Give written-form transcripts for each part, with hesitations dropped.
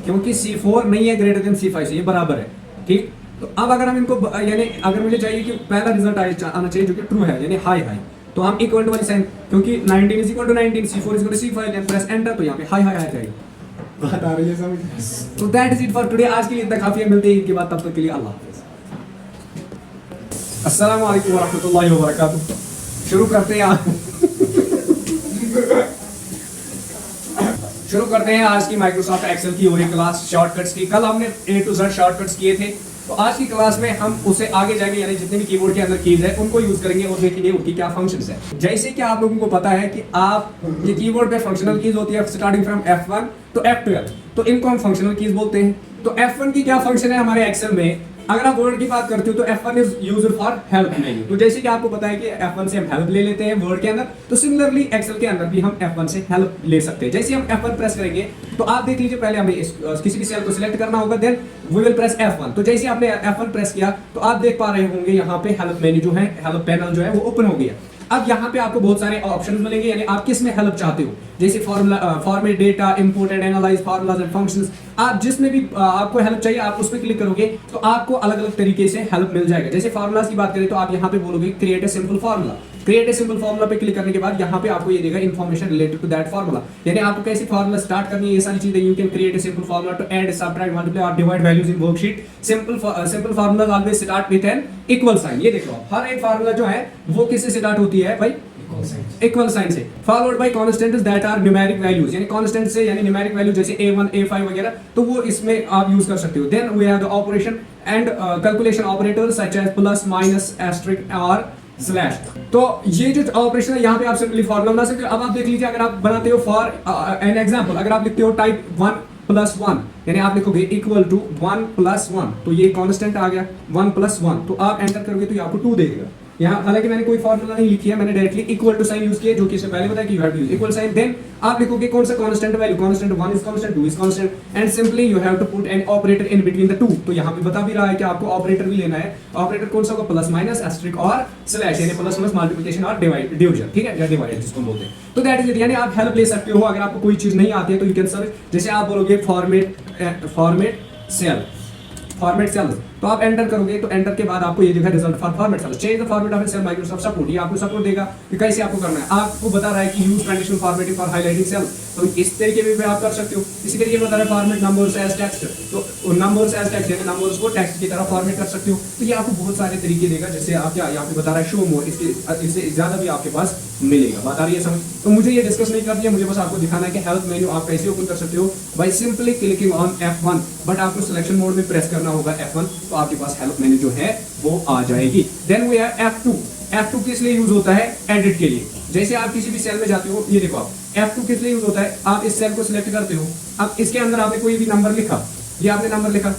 क्योंकि C4 नहीं है ग्रेटर देन C5 से, ये बराबर है, ठीक। तो अब अगर हम इनको यानी अगर मुझे चाहिए कि पहला रिजल्ट आना चाहिए जो कि ट्रू है यानी हाई हाई, तो हम इक्वल टू वाली साइन, क्योंकि 19 is equal to 19, C4 is equal to C5 and press enter, तो यहाँ पे हाई हाई आ जाएगा। बात आ रही है समझ? तो that is it for today. आज के लिए इतना काफी है, मिलते हैं इनके बाद, तब तक के लिए अल्लाह हाफिज़। अस्सलाम वालेकुम व रहमतुल्लाहि व बरकातुहू। शुरू करते हैं आज की माइक्रोसॉफ्ट एक्सेल की और क्लास शॉर्टकट्स की। कल हमने A to Z शॉर्टकट्स किए थे, तो आज की क्लास में हम उसे आगे जाएंगे, यानी जितने भी कीबोर्ड के अंदर कीज है उनको यूज करेंगे और देखेंगे उनकी क्या फंक्शंस है। जैसे कि आप लोगों को पता है कि आप ये कीबोर्ड पे फंक्शनल कीज होती है स्टार्टिंग फ्रॉम F1 तो F12, तो इनको हम फंक्शनल कीज बोलते हैं। तो F1 की क्या फंक्शन है हमारे एक्सेल में? अगर आप वर्ड की बात करते हो तो F1 is used for help menu. तो जैसे कि आपको पता है कि F1 से हम हेल्प ले लेते हैं वर्ड के अंदर, तो सिमिलरली एक्सेल के अंदर भी हम F1 से हेल्प ले सकते हैं। जैसे हम F1 प्रेस करेंगे तो आप देख लीजिए, पहले हमें किसी भी सेल को सिलेक्ट करना होगा, then we will press F1। तो जैसे आपने F1 प्रेस किया तो आप देख पा रहे होंगे यहाँ पे हेल्प मेन्यू जो है, हेल्प पैनल जो है वो ओपन हो गया। अब यहाँ पे आपको बहुत सारे ऑप्शंस मिलेंगे, यानी आप किस में हेल्प चाहते हो, जैसे formula, format data, import and analyse formulas and functions. आप जिसमें भी आपको हेल्प चाहिए आप उस पर क्लिक करोगे तो आपको अलग अलग तरीके से हेल्प मिल जाएगा। जैसे फार्मूलाज की बात करें तो आप यहाँ पे बोलोगे create a simple formula. Create a simple formula पे क्लिक करने के बाद यहाँ पे आपको ये देगा information related to that formula, यानी आपको कैसे फार्मूला स्टार्ट करनी है, ये सारी चीजें। You can create a simple formula to add, subtract, multiply और divide values in worksheet. Simple formulas always start with an equal sign. ये देखो हर एक फार्मूला जो है वो किससे स्टार्ट होती है भाई? इक्वल साइन से। Followed by constants that are numeric values, यानी कांस्टेंट से यानी न्यूमेरिक वैल्यू जैसे A1 A5 वगैरह, तो वो इसमें आप यूज कर सकते हो। Then we have the operation and calculation operators such as plus, minus, asterisk और स्लैश। तो ये जो ऑपरेशन है यहाँ पे आप सिंपली फार्मूला बना सकते हो। अब आप देख लीजिए, अगर आप बनाते हो फॉर एन एग्जांपल, अगर आप लिखते हो टाइप 1 + 1, यानी आप लिखोगे इक्वल टू 1 + 1, तो ये कांस्टेंट आ गया 1 + 1, तो आप एंटर करोगे तो ये आपको 2 देगा। यहाँ हालांकि मैंने कोई फार्मूला नहीं लिखी है, मैंने directly equal to sign use किया, जो कि इससे पहले बताया कि you have to use equal sign. Then आप लिखोगे कौन सा constant value, constant 1 is constant, 2 is constant, and simply you have to put an operator in between the two. तो यहाँ पे बता भी रहा है कि आपको ऑपरेटर भी लेना है। ऑपरेटर कौन सा होगा? प्लस, माइनस, एस्टेरिस्क और स्लैश, यानी प्लस माइनस मल्टीप्लिकेशन और डिवीजन, ठीक है, या डिवाइड जिसको बोलते हैं। तो दैट इज इट, यानी आप हेल्प ले सकते हो। अगर आपको कोई चीज नहीं आती है तो यू कैन सर्च, जैसे आप बोलोगे फॉर्मेट सेल, तो आप एंटर करोगे तो एंटर के बाद आपको ये दिखा result for format cell, change the format of cell Microsoft support. ये आपको सपोर्ट देगा कि कैसे आपको करना है। आपको बता रहा है कि use conditional formatting for highlighting cell, तो इस तरीके भी आप कर सकते हो। इसी तरीके बता रहा है फॉर्मेट नंबर्स एज टेक्स्ट, तो नंबर्स एज टेक्स्ट यानी नंबर्स को टेक्स्ट की तरह फॉर्मेट कर सकते हो। तो ये आपको बहुत सारे तरीके देगा, जैसे आप क्या यहाँ पे बता रहा है शो मोर, इससे ज्यादा भी आपके पास मिलेगा। बात आ रही है समझ? तो मुझे ये डिस्कस नहीं करनी है, मुझे बस आपको दिखाना है कि हेल्प मेन्यू आप कैसे ओपन कर सकते हो by simply clicking on F1, but आपको सिलेक्शन मोड में प्रेस करना होगा F1, तो आपके पास हेल्प मेन्यू जो है वो आ जाएगी। Then we have F2। F2 किस लिए यूज होता है? एडिट के लिए। जैसे आप किसी भी सेल में जाते हो, ये देखो आप F2 किस लिए यूज होता है? आप इस सेल को सिलेक्ट करते हो, अब इसके अंदर आपने कोई भी नंबर लिखा, ये आपने नंबर लिखा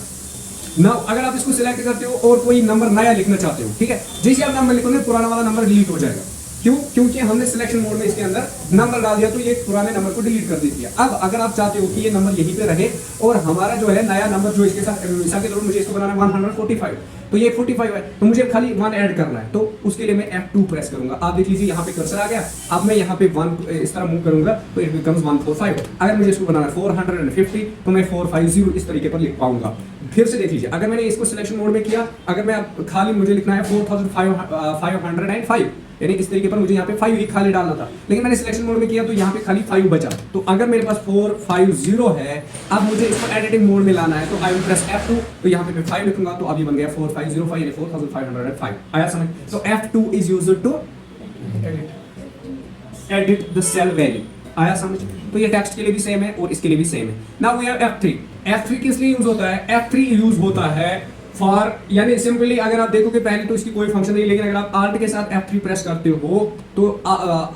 ना, अगर आप इसको सिलेक्ट करते हो और कोई नंबर नया लिखना चाहते हो, ठीक है, जैसे आप नंबर लिखोगे पुराना वाला नंबर डिलीट हो जाएगा। क्यों? क्योंकि हमने सिलेक्शन मोड में इसके अंदर नंबर डाल दिया, तो ये पुराने नंबर को डिलीट कर देती है। अब अगर आप चाहते हो कि ये नंबर यहीं पे रहे और हमारा जो है नया नंबर जो इसके साथ, मिसाल के तौर पर मुझे इसको बनाना है 145, तो ये 45 है, तो मुझे खाली 1 ऐड करना है, तो उसके लिए मैं F2 प्रेस करूंगा। आप देख लीजिए यहाँ पे कर्सर आ गया। अब मैं यहाँ पे 1 इस तरह मूव करूंगा तो इट बिकम्स 145। अगर मुझे इसको बनाना है 450 तो मैं 450 इस तरीके पर लिख पाऊंगा। फिर से देख लीजिए, अगर मैंने इसको सिलेक्शन मोड में किया, अगर मैं खाली मुझे लिखना है 4505, यानी इस तरीके पर मुझे यहाँ पे 5 ही खाली डालना था, लेकिन मैंने सिलेक्शन मोड में किया तो यहाँ पे खाली 5 बचा। तो अगर मेरे पास 450 है, अब मुझे इसको एडिटिंग मोड में लाना है, तो आई विल प्रेस F2, तो यहाँ पे मैं 5 लिखूंगा, तो अभी बन गया 4505 यानी 4505। आया समझ? तो F2 is used to edit the cell value. आया समझ? तो ये टेक्स्ट के लिए भी सेम है और इसके लिए भी सेम है। Now we have F3। F3 किस लिए यूज होता है? F3 यूज होता है फॉर, यानी सिंपली अगर आप देखोगे पहले तो इसकी कोई फंक्शन नहीं, लेकिन अगर आप Alt के साथ F3 प्रेस करते हो तो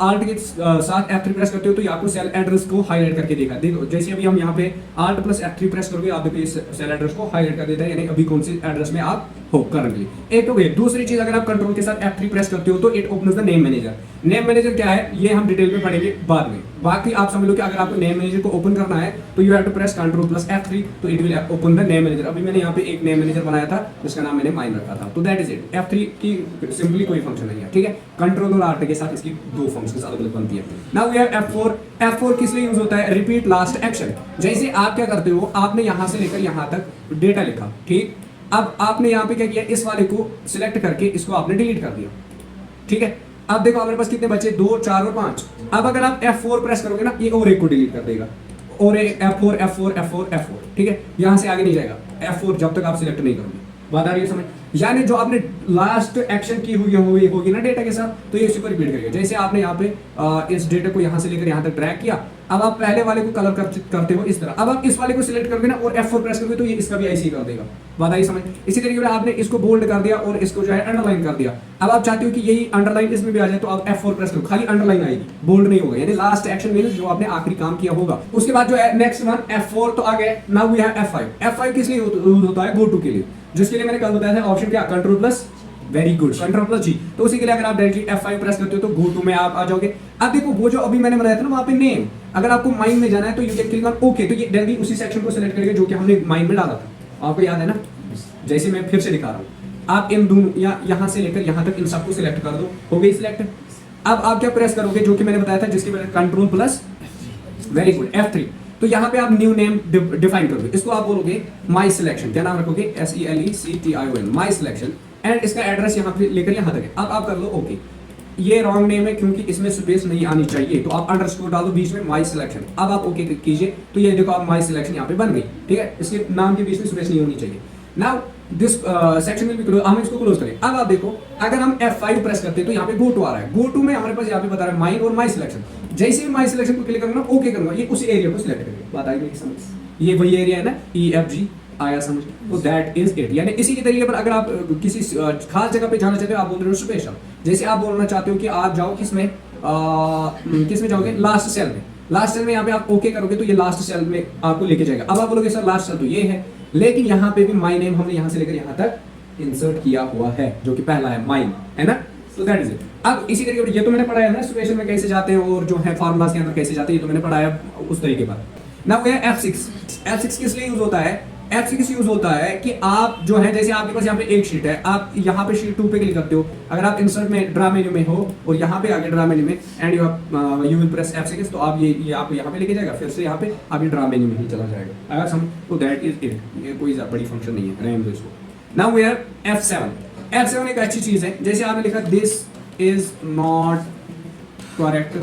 Alt के साथ F3 प्रेस करते हो तो ये आपको सेल एड्रेस को हाईलाइट करके देगा। देखो जैसे अभी हम यहाँ पे Alt + F3 प्रेस करोगे, आप देखो इस सेल एड्रेस को हाईलाइट कर देता है, यानी अभी कौन से एड्रेस में आप हो करंटली। एक तो ये दूसरी चीज, अगर आप कंट्रोल के साथ F3 प्रेस करते हो तो it opens the name manager. Name manager क्या है ये हम डिटेल में पढ़ेंगे बाद में। बाकी आप समझ लो कि अगर आपको नेम मैनेजर को ओपन करना है तो you have to press control plus F3 तो it will open the name manager. अभी मैंने यहाँ पे एक नेम मैनेजर बनाया था जिसका नाम मैंने माइन रखा था, तो दैट इज इट। F3 की सिंपली कोई फंक्शन नहीं है, ठीक है। कंट्रोल और आर्ट के साथ इसकी दो फंक्शंस अलग अलग बनती है। Now we have F4। F4 किस लिए यूज होता है? Repeat last action. जैसे आप क्या करते हो, आपने यहाँ से लेकर यहाँ तक डेटा लिखा, ठीक। अब आपने यहाँ पे क्या किया, इस वाले को सिलेक्ट करके इसको आपने डिलीट कर दिया, ठीक है। अब देखो हमारे पास कितने बचे, 2, 4 और 5। अब अगर आप F4 प्रेस करोगे ना, ये और एक को डिलीट कर देगा, और एक F4 F4 F4 F4, ठीक है। यहां से आगे नहीं जाएगा F4 जब तक आप सिलेक्ट नहीं करोगे। बात आ रही है समझ? यानी जो आपने लास्ट एक्शन की हुई होगी ना डेटा के साथ, तो ये इसी को रिपीट करेगा। जैसे आपने यहाँ पे इस डेटा को यहाँ से लेकर यहाँ तक ड्रैग किया, अब आप पहले वाले को कलर करते हो इस तरह। अब आप इस वाले को सिलेक्ट करोगे ना और F4 प्रेस करोगे तो ये इसका भी ऐसे ही कर देगा। बात आई समझ? इसी तरीके से आपने इसको बोल्ड कर दिया और इसको जो है अंडरलाइन कर दिया। अब आप चाहते हो कि यही अंडरलाइन इसमें भी आ जाए तो आप F4 प्रेस करो, खाली अंडरलाइन आएगी, बोल्ड नहीं होगा। यानी लास्ट एक्शन मींस जो आपने आखिरी काम किया होगा। उसके बाद जो है नेक्स्ट वन F4 तो आ गए। Now we have F5। F5 किस लिए यूज होता है? गो टू के लिए, जिसके लिए मैंने कल बताया था ऑप्शन क्या, control plus, very good, control plus G. तो उसी के लिए अगर आप डायरेक्टली F5 प्रेस करते हो तो गो टू में आप आ जाओगे। अब देखो वो जो अभी मैंने बनाया था ना वहां पे नेम, अगर आपको माइन में जाना है तो you can click on okay, तो ये डायरेक्टली उसी सेक्शन को सिलेक्ट करेगा जो कि हमने माइन में डाला था। आपको याद है ना? जैसे मैं फिर से दिखा रहा हूँ, आप इन दोनों या यहाँ से लेकर यहाँ तक इन सबको सिलेक्ट कर दो, हो गई सिलेक्ट। अब आप क्या प्रेस करोगे जो कि मैंने बताया था, जिसकी वजह control plus, very good, F3। तो यहाँ पे आप न्यू नेम डिफाइन करोगे, इसको आप बोलोगे माई सिलेक्शन। क्या नाम रखोगे? SELECTION, my selection. एंड इसका एड्रेस यहाँ पे लेकर यहाँ तक है। अब आप कर लो ओके। ये रॉन्ग नेम है क्योंकि इसमें स्पेस नहीं आनी चाहिए, तो आप अंडरस्कोर डाल दो बीच में, माई सिलेक्शन। अब आप ओके कीजिए तो ये देखो आप माई सिलेक्शन यहाँ पे बन गई, ठीक है। इसके नाम के बीच में स्पेस नहीं होनी चाहिए। Now this section will be close. हम इसको क्लोज करें। अब आप देखो अगर हम F5 प्रेस करते हैं तो यहाँ पे गो टू आ रहा है। गो टू में हमारे पास यहाँ पे बता रहा है माइन और माई सिलेक्शन। जैसे ही माई सिलेक्शन को क्लिक करूंगा ओके करूंगा, ये उसी एरिया को सिलेक्ट करेगा। बात आई मेरी समझ? ये वही एरिया है ना, EFG आया समझ? तो दैट इज इट। यानी इसी के तरीके पर अगर आप किसी खास जगह पे जाना चाहते हो, आप बोल रहे हो स्पेशल। जैसे आप बोलना चाहते हो कि आप जाओ किसमें जाओगे, लास्ट सेल में। लास्ट सेल में यहाँ पे आप ओके करोगे तो ये लास्ट सेल में आपको लेके जाएगा। अब आप बोलोगे सर लास्ट सेल तो ये है, लेकिन यहाँ पे भी माई नेम हमने यहाँ से लेकर यहाँ तक इंसर्ट किया हुआ है, जो कि पहला है माइन, है ना? तो दैट इज इट। अब इसी तरीके ये तो मैंने पढ़ाया ना सिचुएशन में कैसे जाते हैं और जो है फार्मूलास के अंदर कैसे जाते हैं, ये तो मैंने पढ़ाया उस तरीके पर। नाउ ये F6। F6 किस लिए यूज होता है? F6 यूज होता है कि आप जो है, जैसे आपके पास यहाँ पे एक शीट है, आप यहाँ पे शीट 2 पे क्लिक करते हो। अगर आप इंसर्ट में ड्रा मेन्यू में हो और यहाँ पे आगे ड्रा मेन्यू में and you will press F6 तो आप ये आपको यहाँ पे लेके जाएगा, फिर से यहाँ पे आप ये ड्रा मेन्यू में ही चला जाएगा। अगर हम तो दैट इज इट। ये कोई बड़ी फंक्शन नहीं है, रहने दो इसको। Now we have F7। F7 एक अच्छी चीज है। जैसे आपने लिखा this is not correct,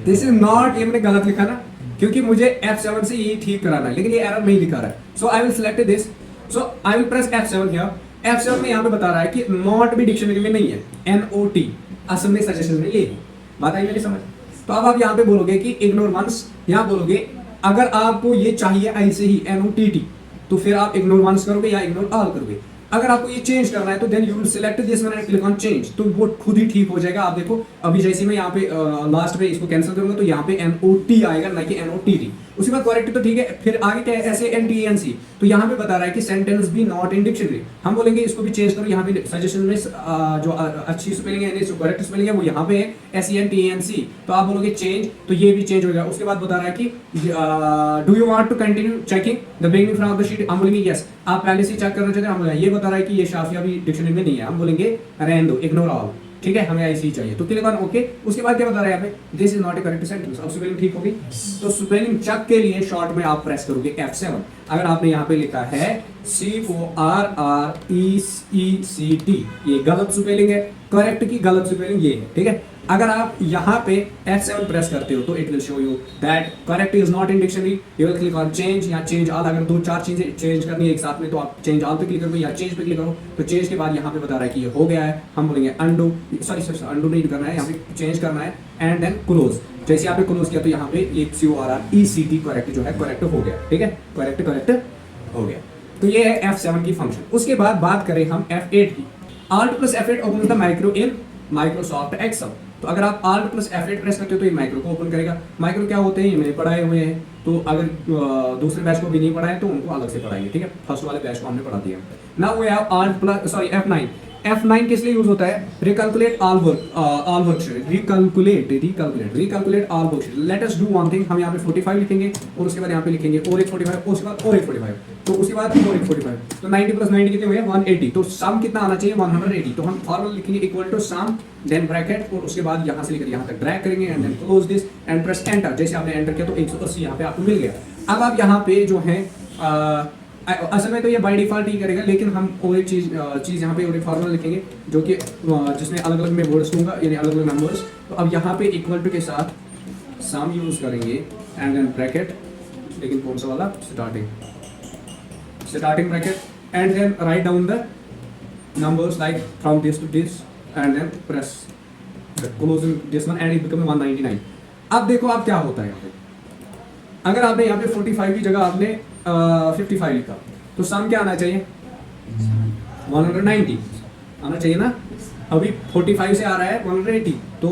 this is not, ये मैंने गलत लिखा ना, क्योंकि मुझे F7 से ये ठीक कराना है, लेकिन ये एरर नहीं दिखा रहा है। So I will select this, so I will press F7 here. F7 में यहाँ पे बता रहा है कि नॉट भी डिक्शनरी में नहीं है, NOT असल में सजेशन में ये है। बात आई मेरी समझ? तो अब आप यहाँ पे बोलोगे कि इग्नोर वंस, यहाँ बोलोगे अगर आपको ये चाहिए ऐसे ही NOTT तो फिर आप इग्नोर वंस करोगे या इग्नोर ऑल करोगे। अगर आपको ये चेंज करना है तो then you will select this one and click on change, तो वो खुद ही ठीक हो जाएगा। आप देखो अभी जैसे मैं यहाँ पे लास्ट पे इसको कैंसिल करूंगा तो यहाँ पे NOT आएगा ना कि NOTT। उसके बाद करेक्ट तो ठीक है, फिर आगे क्या है, SANTENC। तो यहाँ पे बता रहा है कि सेंटेंस भी नॉट इन डिक्शनरी। हम बोलेंगे इसको भी चेंज करो। यहाँ पे सजेशन में जो अच्छी स्पेलिंग है, जो करेक्ट स्पेलिंग है वो यहाँ पे है SENTENC। तो आप बोलोगे चेंज, तो ये भी चेंज हो गया। उसके बाद बता रहा है कि do you want to continue checking the beginning from the sheet. हम बोलेंगे यस, आप पहले से चेक करना चाहते हैं। हम बोलेंगे ये बता रहा है कि ये शाफिया भी डिक्शनरी में नहीं है, हम बोलेंगे रहने दो, इग्नोर ऑल, ठीक है, हमें ऐसे ही चाहिए। तो क्लिक ऑन ओके। उसके बाद क्या बता रहा है यहाँ पे, this is not A correct sentence. अब स्पेलिंग ठीक होगी, तो स्पेलिंग चेक के लिए शॉर्ट में आप प्रेस करोगे F7। अगर आपने यहाँ पे लिखा है CORRECT, ये गलत स्पेलिंग है, करेक्ट की गलत स्पेलिंग ये है, ठीक है। अगर आप यहाँ पे F7 प्रेस करते हो तो it will show you that correct is not in dictionary. You will click on change या चेंज ऑल। अगर 2-4 चीजें चेंज करनी है एक साथ में तो आप चेंज ऑल पे क्लिक करो या चेंज पे क्लिक करो। तो चेंज के बाद यहाँ पे बता रहा है कि ये हो गया है, हम बोलेंगे अंडू, सॉरी अंडू नहीं करना है, यहाँ पे चेंज करना है एंड देन क्लोज। जैसे यहाँ पे क्लोज किया तो यहाँ पे एक CORRECT करेक्ट जो है करेक्ट हो गया, ठीक है, करेक्ट हो गया। तो ये है F7 की फंक्शन। उसके बाद बात करें हम F8 की। Alt plus F8 opens the macro in Microsoft Excel। तो अगर आप Alt plus F8 प्रेस करते हो तो ये माइक्रो को ओपन करेगा। माइक्रो क्या होते हैं, ये मैंने पढ़ाए हुए हैं। तो अगर दूसरे बैच को भी नहीं पढ़ाए तो उनको अलग से पढ़ाइए, ठीक है। फर्स्ट वाले बैच को हमने पढ़ा दिया। Now we have R plus sorry F9। F9 किस लिए यूज होता है? Recalculate all worksheet, recalculate all worksheet. Let us do one thing, हम यहाँ पे 45 लिखेंगे और उसके बाद यहाँ पे लिखेंगे और एक 45, उसके बाद और एक 45, तो उसके बाद और एक 45, तो 90 प्लस 90 कितने हुए? 180। तो सम कितना आना चाहिए? 180। तो हम फॉर्मूला लिखेंगे equal to sum then bracket और उसके बाद यहाँ से लेकर यहाँ तक ड्रैग करेंगे and then close this and press enter. जैसे आपने एंटर किया तो 180 यहाँ पे आपको मिल गया। अब आप यहाँ पे जो है असल में तो ये बाय डिफॉल्ट ही करेगा, लेकिन हम और एक चीज़ यहाँ पे और एक फार्मूला लिखेंगे जो कि जिसमें अलग अलग मैं वर्ड्स दूंगा, यानी अलग अलग नंबर्स। तो अब यहाँ पे इक्वल टू के साथ सम यूज करेंगे एंड देन ब्रैकेट, लेकिन कौन सा वाला? Starting bracket and then write down the numbers like from this to this and then press closing this one and it become 199। अब देखो अब क्या होता है यहाँ पे, अगर आपने यहाँ पे 45 की जगह आपने 55 लिखा तो सम क्या आना चाहिए? 190 आना चाहिए ना। अभी 45 से आ रहा है 180, तो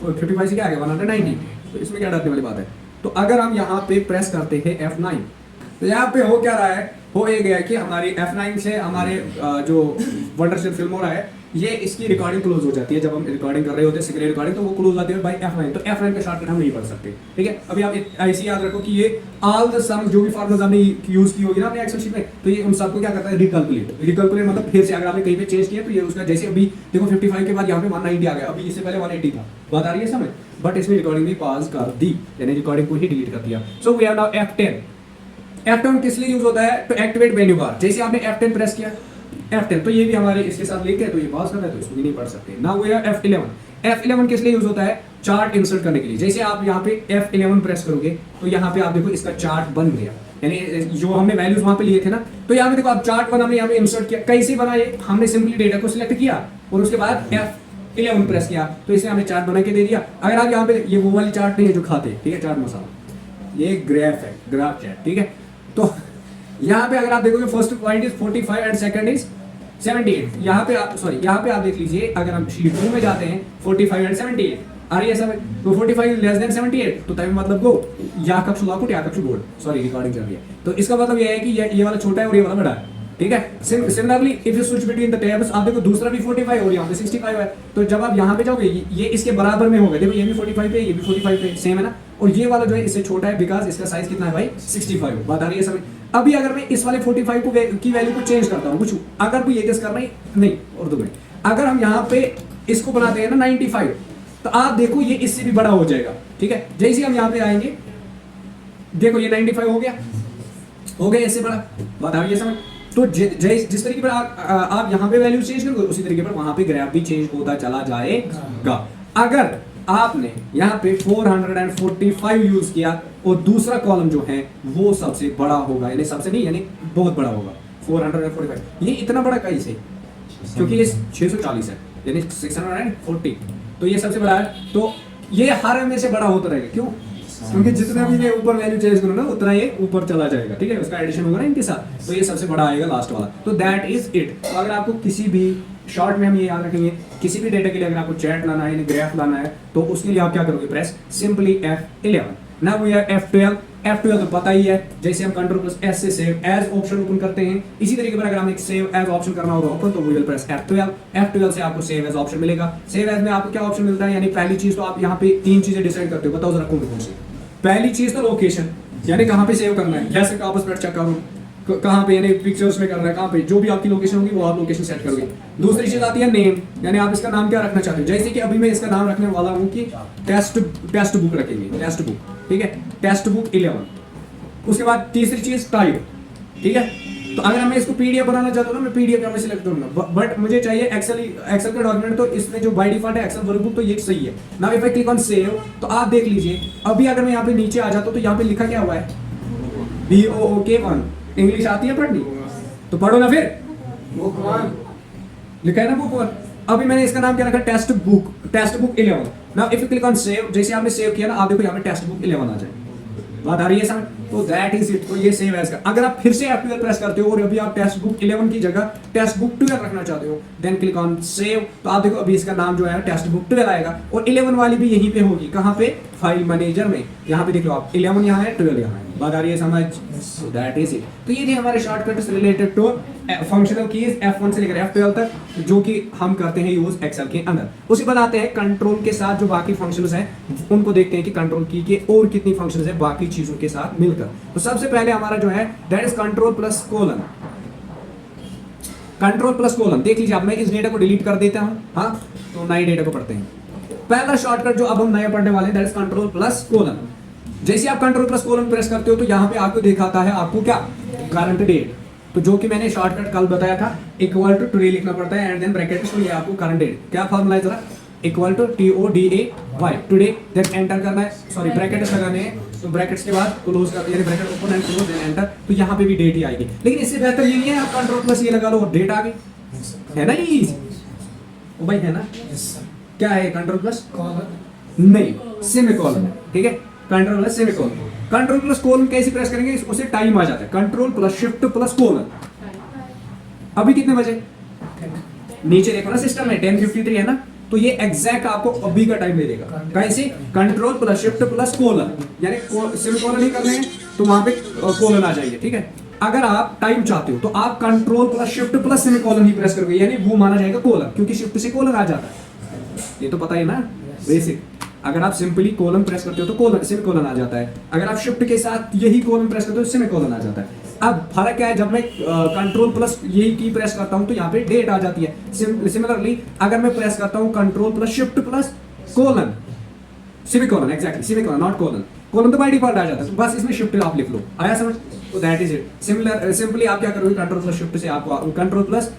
55 से क्या आ गया? 190। तो इसमें क्या डरने वाली बात है? तो अगर हम यहाँ पे प्रेस करते हैं F9, तो यहाँ पे हो क्या रहा है? हो ये गया कि हमारी F9 से हमारे जो वंडरशिप फिल्म हो रहा है, ये इसकी रिकॉर्डिंग क्लोज हो जाती है। जब हम रिकॉर्डिंग कर रहे होते हैं सिक्रेट रिकॉर्डिंग, तो वो क्लोज आती है बाय F9। तो F9 का शॉर्टकट हम नहीं पढ़ सकते, ठीक है। अभी आप ऐसे याद रखो कि ये ऑल द सम जो भी फॉर्मूलाज हमने यूज की होगी ना अपने एक्सेल शीट में, तो ये उन सबको क्या करता है? रिकैलकुलेट मतलब फिर से अगर आपने कहीं पे चेंज किया तो ये उसका, जैसे अभी देखो 55 के बाद यहाँ पे 190 आ गया, अभी इससे पहले 180 था। बात आ रही है समझ? बट इसने रिकॉर्डिंग भी पॉज कर दी, यानी रिकॉर्डिंग को ही डिलीट कर दिया। So we have now F10। F10 किस लिए यूज होता है? तो एक्टिवेट मेन्यू बार। जैसे आपने F10 प्रेस किया, F10 तो ये भी हमारे इसके साथ लिंक है, तो ये पॉज कर रहा है, तो इसको भी नहीं पढ़ सकते। Now we have F11। F11 किस लिए यूज होता है? चार्ट इंसर्ट करने के लिए। जैसे आप यहाँ पे F11 प्रेस करोगे तो यहाँ पे आप देखो इसका चार्ट बन गया, यानी जो हमने वैल्यूज वहां पे लिए थे ना, तो यहाँ पे देखो आप चार्ट बना, हमने यहाँ पे इंसर्ट किया। कैसे बना ये? हमने सिंपली डेटा को सिलेक्ट किया और उसके बाद F11 प्रेस किया, तो इसे हमने चार्ट बना के दे दिया। अगर आप यहाँ पे, ये वो वाली चार्ट नहीं है जो खाते, ठीक है, चार्ट मसाला, ये ग्राफ है, ग्राफ चार्ट, ठीक है। तो यहाँ पे अगर आप देखोगे first point is 45 and second is 78। यहाँ पे आप देख लीजिए, अगर हम शीट 2 में जाते हैं 45 एंड 78 आ रही है सब, तो 45 लेस देन 78, तो तभी मतलब गो या कक्षु लाकुट या कक्षु बोर्ड, सॉरी रिकॉर्डिंग चल रही है। तो इसका मतलब ये है कि ये वाला छोटा है और ये वाला बड़ा है, ठीक है। Similarly if you switch between the tables, आप देखो दूसरा भी 45 और यहाँ पे 65 है, तो जब आप यहाँ पे जाओगे ये इसके बराबर में होगा। देखो ये भी 45 पे, ये भी 45 पे, सेम है ना। और ये वाला जो है इससे छोटा है बिकॉज इसका साइज कितना है भाई? 65। बात आ रही है समझ? अभी अगर मैं इस वाले 45 को की वैल्यू को चेंज करता हूँ कुछ, अगर कोई ये गेस करना नहीं उर्दू में, अगर हम यहाँ पे इसको बनाते हैं ना 95, तो आप देखो ये इससे भी बड़ा हो जाएगा, ठीक है। जैसे हम यहाँ पे आएंगे, देखो ये 95 हो गया इससे बड़ा। बात आ रही है समझ? तो जिस तरीके पर आप यहाँ पे वैल्यू चेंज करोगे, उसी तरीके पर वहां पे ग्राफ भी चेंज होता चला जाएगा। अगर आपने यहाँ पे 445 यूज किया और दूसरा कॉलम जो है वो सबसे बड़ा होगा, यानी सबसे नहीं, यानी बहुत बड़ा होगा 445। ये इतना बड़ा कैसे? क्योंकि ये 640 है, यानी 640, तो ये सबसे बड़ा है। तो ये हर में से बड़ा होता रहेगा। क्यों? क्योंकि जितना भी मैं ऊपर वैल्यू चेंज करूँ ना, उतना ये ऊपर चला जाएगा, ठीक है। उसका एडिशन होगा ना इनके साथ, तो ये सबसे बड़ा आएगा लास्ट वाला। तो दैट इज इट। तो अगर आपको किसी भी शॉर्ट में हम ये याद रखेंगे, किसी भी डेटा के लिए अगर आपको चैट लाना है, ग्राफ लाना है, तो उसके लिए आप क्या करोगे? Press simply F11। Now we are F12। F12 तो पता ही है, जैसे हम Ctrl+S से सेव एज ऑप्शन ओपन करते हैं, इसी तरीके पर अगर हमें सेव एज ऑप्शन करना होगा ओपन, तो we will press F12। F12 से आपको सेव एज ऑप्शन मिलेगा। सेव एज में आपको क्या ऑप्शन मिलता है? यानी पहली चीज तो आप यहाँ पे 3 चीजें डिसाइड करते हो, बताओ जरा कौन सी? पहली चीज तो लोकेशन, यानी कहाँ पे सेव करना है, जैसे आपस में चेक करो कहाँ पे, यानी पिक्चर्स में करना है, कहाँ पे जो भी आपकी लोकेशन होगी वो आप लोकेशन सेट करोगे। दूसरी चीज आती है नेम, यानी आप इसका नाम क्या रखना चाहते हो। जैसे कि अभी मैं इसका नाम रखने वाला हूँ कि टेस्ट बुक रखेंगे, टेस्ट बुक, ठीक है, टेस्ट बुक 11। उसके बाद तीसरी चीज टाइप, ठीक है। तो अगर मैं इसको पीडीएफ बनाना चाहता हूँ ना, मैं पीडीएफ में सिलेक्ट करूंगा, बट मुझे चाहिए एक्सेल का डॉक्यूमेंट, तो इसमें जो बाय डिफॉल्ट है एक्सेल वर्कबुक, तो ये सही है। Now if I click on save, तो आप देख लीजिए अभी अगर मैं यहाँ पे नीचे आ जाता हूँ तो यहाँ पे लिखा क्या हुआ है? BOOK1। इंग्लिश आती है पढ़नी? तो पढ़ो ना फिर। बुक 1 लिखा है ना, बुक 1। अभी मैंने इसका नाम क्या रखा? Test book 11। Now if you click on save, जैसे आपने सेव किया ना, आप देखो यहाँ पे टेस्ट बुक 11 आ जाए। बात आ रही है समझ? तो दैट इज इट। तो ये सेव एज का। अगर आप फिर से F12 प्रेस करते हो और अभी आप टेस्ट बुक 11 की जगह टेस्ट बुक 12 रखना चाहते हो, देन क्लिक ऑन सेव, तो आप देखो अभी इसका नाम जो है टेस्ट बुक 12 आएगा, और 11 वाली भी यहीं पे होगी। कहाँ पे? फाइल मैनेजर में यहाँ पे देख लो आप 11 यहाँ है 12 यहाँ है, बात आ रही है समझ? That is it. तो ये थे हमारे shortcuts related to functional keys F1 से लेकर F12 तक जो कि हम करते हैं यूज एक्सेल के अंदर। उसके बाद आते हैं कंट्रोल के साथ जो बाकी फंक्शंस हैं उनको देखते हैं कि कंट्रोल की के और कितनी फंक्शंस है बाकी चीजों के साथ मिलकर। तो सबसे पहले हमारा जो है that is control plus colon. Control plus colon देख लीजिए, अब मैं इस डेटा को डिलीट कर देता हूं, हाँ तो नए डेटा को पढ़ते हैं। पहला शॉर्टकट जो अब हम नया पढ़ने वाले हैं that is control plus colon. जैसे आप कंट्रोल प्लस कोलन प्रेस करते हो तो यहाँ पे आपको दिखाता है आपको क्या, करंट डेट। तो जो कि मैंने शॉर्टकट कल बताया था इक्वल टू टुडे लिखना पड़ता है एंड देन ब्रैकेट में ये आपको करंट डेट। क्या फॉर्मूला है जरा, equal to TODAY today, then enter करना है, सॉरी ब्रैकेट्स लगाने हैं, तो ब्रैकेट्स के बाद क्लोज कर यानी bracket open and close then enter, तो यहाँ पे भी डेट ही आएगी। लेकिन इससे बेहतर ये नहीं है आप कंट्रोल प्लस ये लगा लो और डेट आ गई, है ना ये ओ भाई, है ना? क्या है कंट्रोल प्लस नहीं, सेमीकोलन, ठीक है, control plus semicolon. Control plus colon कैसे प्रेस करेंगे, उससे टाइम आ जाता है, control plus shift plus colon. अभी कितने बजे नीचे देखो ना सिस्टम में 10:53 है ना, तो ये एग्जैक्ट आपको अभी का टाइम दे देगा। कैसे, control plus shift plus colon, यानी सेमीकोलन ही करने हैं तो वहां पे कोलन आ जाएंगे, ठीक है। अगर आप टाइम चाहते हो तो आप control plus shift plus semicolon ही प्रेस करोगे, यानी वो माना जाएगा कोलन, क्योंकि शिफ्ट से कोलन आ जाता है, ये तो पता है ना बेसिक। अगर आप सिंपली कोलन प्रेस करते हो तो कोलन सेमीकोलन आ जाता है, अगर आप शिफ्ट के साथ यही कोलन प्रेस करते हो तो सेमीकोलन आ जाता है। अब फर्क क्या है, जब मैं कंट्रोल प्लस यही की प्रेस करता हूं तो यहाँ पे डेट आ जाती है। सिमिलरली अगर मैं प्रेस करता हूं control plus shift plus colon, semicolon, exactly semicolon not colon, colon तो बाय डिफॉल्ट आ जाता है, तो बस इसमें शिफ्ट आप लिख लो, आया समझ? तो दैट इज इट। सिंपली आप क्या करोगे, कंट्रोल प्लस शिफ्ट से आपको कंट्रोल प्लस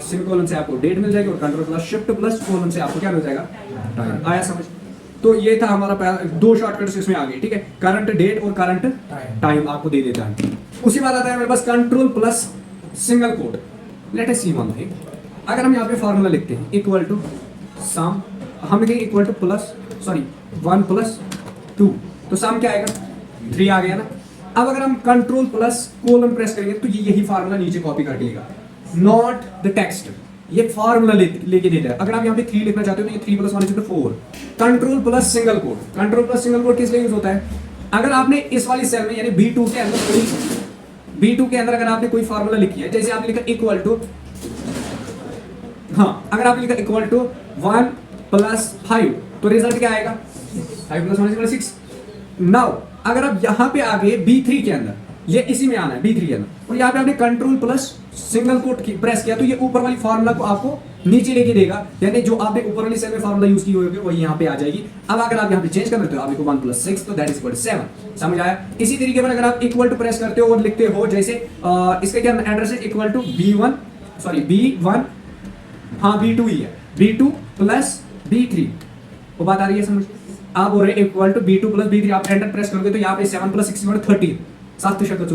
सेमीकोलन से आपको डेट मिल जाएगी और control plus shift plus colon से आपको क्या मिल जाएगा, टाइम। आया समझ? तो ये था हमारा दो शॉर्टकट्स इसमें आ गए, ठीक है, करंट डेट और करंट टाइम आपको दे देता है। उसी बात आता है मेरे पास control plus single quote. Let us see one thing, अगर हम यहाँ पे फॉर्मूला लिखते हैं इक्वल टू सम, हम लिखेंगे इक्वल टू प्लस सॉरी 1 + 2, तो सम क्या आएगा 3 आ गया ना। अब अगर हम कंट्रोल प्लस कोलन प्रेस करेंगे तो ये यही फार्मूला नीचे कॉपी करके लेगा, नॉट द टेक्स्ट, ये फार्मूला लेके देता है। अगर आप यहाँ पे 3 लिखना चाहते हो तो ये 3 + 1 = 4। Control plus single code, control plus single code किस लिए यूज होता है, अगर आपने इस वाली सेल में यानी B2 के अंदर B2 के अंदर अगर आपने कोई फार्मूला लिखी है, जैसे आपने लिखा इक्वल टू, हाँ अगर आपने लिखा इक्वल टू 1 + 5 तो रिजल्ट क्या आएगा, 5 + 1 = 6। नाउ अगर आप यहाँ पे आ गए B3 के अंदर, ये इसी में आना है B3 के अंदर, और यहाँ पे आपने कंट्रोल प्लस सिंगल कोट की प्रेस किया तो ये ऊपर वाली फार्मूला को आपको नीचे लेके देगा, यानी जो आपने ऊपर वाली सेल में फार्मूला यूज की होगी वही यहाँ पे आ जाएगी। अब अगर आप यहाँ पे चेंज कर देते हो, आप लिखो 1 + 6 तो दैट इज 7, समझ आया? इसी तरीके पर अगर आप इक्वल टू प्रेस करते हो और लिखते हो, जैसे इसका क्या एड्रेस है, इक्वल टू B1 हाँ B2 ही है, B2 + B3, वो बात आ रही है समझ? आप बोल रहे इक्वल टू B2 + B3, आप एंटर प्रेस करोगे तो यहाँ पे 7 + 6 = 13, 7 शक्ल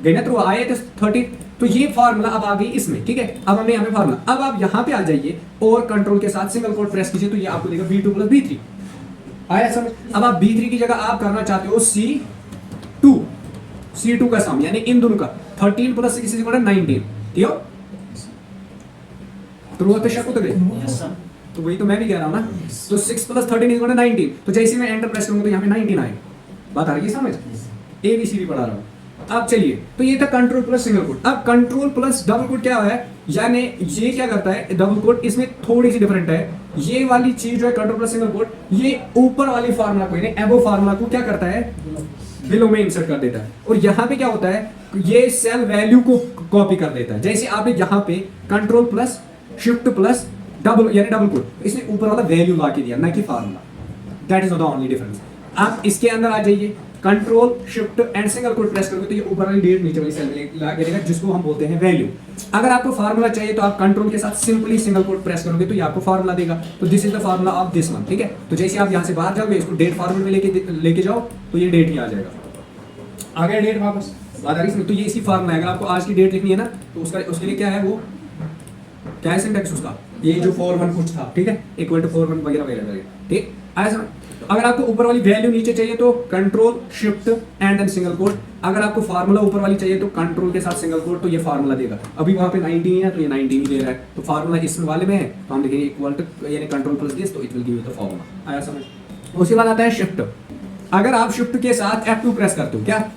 गई ना, तो आए थे 30, तो ये फार्मूला अब आ गई इसमें, ठीक है। अब हमने यहाँ पे फार्मूला, अब आप यहाँ पे आ जाइए और कंट्रोल के साथ सिंगल कोट प्रेस कीजिए तो ये आपको देगा B2 + B3, आया समझ? अब आप B3 की जगह आप करना चाहते हो C2 का सम, यानी इन दोनों का 13 + 6 = 19, ठीक है? तो पे शक उतर गई, तो वही तो मैं भी कह रहा हूँ ना, तो 6 + 13 = 19, तो जैसे मैं एंटर प्रेस करूंगा तो यहाँ पे 19 आएगा, बात आ रही है समझ? ABCD पढ़ा रहा हूँ। अब चलिए, तो ये था कंट्रोल प्लस सिंगल कोट। अब कंट्रोल प्लस डबल कोट क्या है, यानी ये क्या करता है डबल कोट, इसमें थोड़ी सी डिफरेंट है। ये वाली चीज जो है कंट्रोल प्लस सिंगल कोट, ये ऊपर वाली फार्मूला को यानी एबो फार्मूला को क्या करता है, बिलो में इंसर्ट कर देता है, और यहाँ पे क्या होता है, ये सेल वैल्यू को कॉपी कर देता है। जैसे आपने यहाँ पे control plus shift plus double यानी डबल कोट, इसने ऊपर वाला वैल्यू ला के दिया, ना कि formula. That is the only difference. आप इसके अंदर आ जाइए, control shift and single quote press करोगे तो ये ऊपर वाली डेट नीचे वाली सेल में ला के देगा, जिसको हम बोलते हैं वैल्यू। अगर आपको फार्मूला चाहिए तो आप कंट्रोल के साथ सिंपली सिंगल कोट प्रेस करोगे तो ये आपको फार्मूला देगा। तो this is the formula of this one, ठीक है। तो जैसे आप यहाँ से बाहर जाओगे, इसको डेट फॉर्मेट में लेके जाओ तो ये डेट ही आ जाएगा। आ गया डेट वापस, बात आ रही है। तो ये इसी फार्मूला है। अगर आपको आज की डेट लिखनी है ना तो उसके लिए क्या है, वो क्या है सिंटैक्स उसका, ये जो 41 कुछ था, ठीक है, इक्वल टू 41 वगैरह वगैरह, ठीक आया समझ। तो अगर आपको ऊपर वाली वैल्यू नीचे चाहिए तो control shift and then single quote. अगर आपको फार्मूला ऊपर वाली चाहिए तो कंट्रोल के साथ सिंगल कोट, तो ये फार्मूला देगा। अभी वहां पे 19 है तो ये 19 ही दे रहा है, तो फार्मूला इस वाले में है तो हम लिखेंगे इक्वल टू यानी कंट्रोल प्लस दिस, तो it will give you the formula. आया समझ? उसके बाद आता है शिफ्ट। अगर आप शिफ्ट के साथ F2 प्रेस करते हो, क्या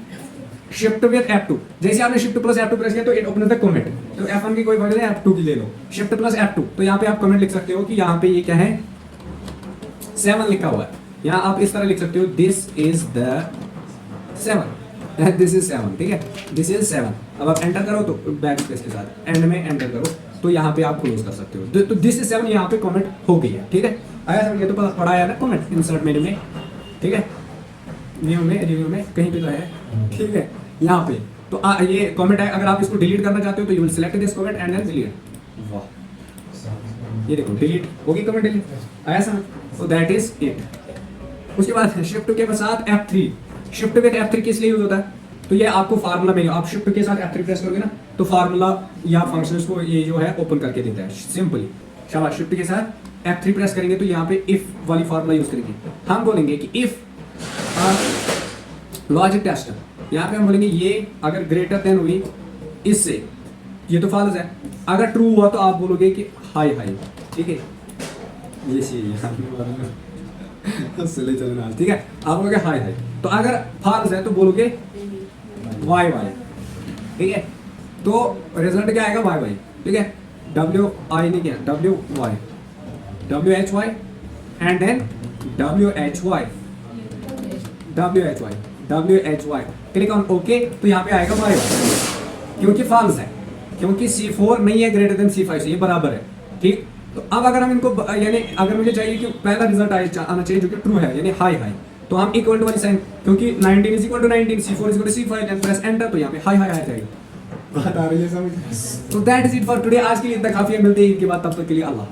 शिफ्ट विद F2, जैसे आपने शिफ्ट प्लस F2 प्रेस किया तो इट ओपन द कमेंट, तो F1 की कोई वैल्यू नहीं, F2 की ले लो, शिफ्ट प्लस F2, तो यहाँ पे आप कमेंट लिख सकते हो कि यहाँ पे ये क्या है 7 लिखा हुआ है। यहाँ आप इस तरह लिख सकते हो this is the 7, this is 7, ठीक है, दिस इज 7। अब आप एंटर करो तो बैक स्पेस के साथ एंड में एंटर करो तो यहाँ पे आप क्लोज कर सकते हो। तो दिस इज 7 यहाँ पे कमेंट हो गई है, ठीक है। आया समझ गया, तो पढ़ा है ना कमेंट इंसर्ट मेन्यू में, ठीक है, रिव्यू में कहीं पे तो है, ठीक है, यहाँ पे। तो ये कमेंट है, अगर आप इसको डिलीट करना चाहते हो तो you will select this comment and then delete. वाह, ये देखो डिलीट होगी कमेंट, डिलीट आया समझ, तो दैट इज इट। उसके बाद शिफ्ट के साथ F3, शिफ्ट विद F3 किस लिए यूज होता है, तो ये आपको फार्मूला में, आप शिफ्ट के साथ F3 प्रेस करोगे ना तो फार्मूला या फंक्शंस को ये जो है ओपन करके देता है सिंपली। शाबाश, शिफ्ट के साथ F3 प्रेस करेंगे तो यहाँ पे इफ वाली फार्मूला यूज करेंगे। हम बोलेंगे कि इफ लॉजिक टेस्ट, यहाँ पे हम बोलेंगे ये अगर ग्रेटर देन हुई इससे, ये तो फॉल्स है, अगर ट्रू हुआ तो आप बोलोगे कि हाई हाई, ठीक है, ये चले चलना, ठीक है, आप बोलोगे हाई हाई। तो अगर फॉल्स है तो बोलोगे वाई वाई, ठीक है, तो रिजल्ट क्या आएगा वाई वाई, ठीक है, डब्ल्यू आई नहीं किया, W Y, W H Y and then W H Y, W H Y, W H Y, click on okay, तो यहाँ पे आएगा वाई वाई, क्योंकि फॉल्स है, क्योंकि C4 नहीं है ग्रेटर देन C5 से, ये बराबर है, ठीक। तो अब अगर हम इनको यानी अगर मुझे चाहिए कि पहला रिजल्ट आना चाहिए जो कि ट्रू है यानी हाई हाई, तो हम इक्वल टू वाली साइन, क्योंकि 19 is equal to 19, C4 is equal to C5 and press enter, तो यहाँ पे हाई हाई आ जाएगा। बात आ रही है समझ। तो that is it for today, आज के लिए इतना काफी है, मिलते हैं इनके बाद, तब तक के लिए अल्लाह।